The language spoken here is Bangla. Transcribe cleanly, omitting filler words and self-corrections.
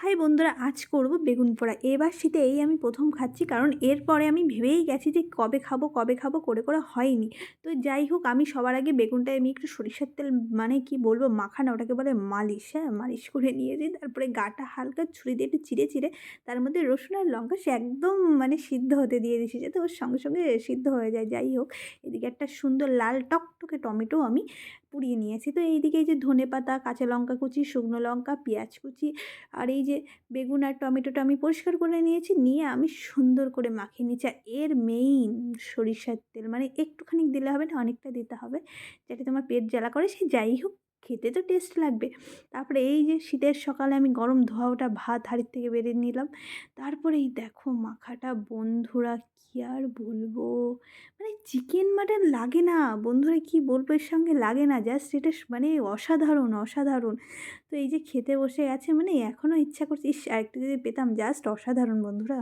হাই বন্ধুরা, আজ করব বেগুন পোড়া। এবার শীতে এই আমি প্রথম খাচ্ছি, কারণ এরপরে আমি ভেবেই গেছি যে কবে খাবো করে করে হয়নি। তো যাই হোক, আমি সবার আগে বেগুনটায় আমি একটু সরিষার তেল, মানে কি বলবো, মাখানো, ওটাকে বলে মালিশ, হ্যাঁ মালিশ করে নিয়েছি। তারপরে গাটা হালকা ছুরি দিয়ে একটু চিড়ে চিড়ে তার মধ্যে রসুন আর লঙ্কা সে একদম মানে সিদ্ধ হতে দিয়ে দিয়েছি, যাতে ওর সঙ্গে সঙ্গে সিদ্ধ হয়ে যায়। যাই হোক, এদিকে একটা সুন্দর লাল টকটকে টমেটো আমি পুড়িয়ে নিয়েছি। তো এইদিকে এই যে ধনেপাতা, কাঁচা লঙ্কা কুচি, শুকনো লঙ্কা, পেঁয়াজ কুচি আর এই যে বেগুন আর টমেটোটা আমি পরিষ্কার করে নিয়েছি, নিয়ে আমি সুন্দর করে মাখিয়ে নিচ্ছি। আর এর মেইন সরিষার তেল, মানে একটুখানি দিলে হবে না, অনেকটা দিতে হবে, যাতে তোমার পেট জ্বালা করে। সে যাই হোক, খেতে তো টেস্ট লাগবে। তারপরে এই যে শীতের সকালে আমি গরম ধোয়া ওটা ভাত হাঁড়ির থেকে বেড়ে নিলাম। তারপরে এই দেখো মাখাটা বন্ধুরা, কী আর বলবো, মানে চিকেন মাটন লাগে না বন্ধুরা, কি বলবো, এর সঙ্গে লাগে না, জাস্ট এটা মানে অসাধারণ অসাধারণ। তো এই যে খেতে বসে গেছে, মানে এখনও ইচ্ছা করছে, ইস আরেকটু যদি পেতাম, জাস্ট অসাধারণ বন্ধুরা।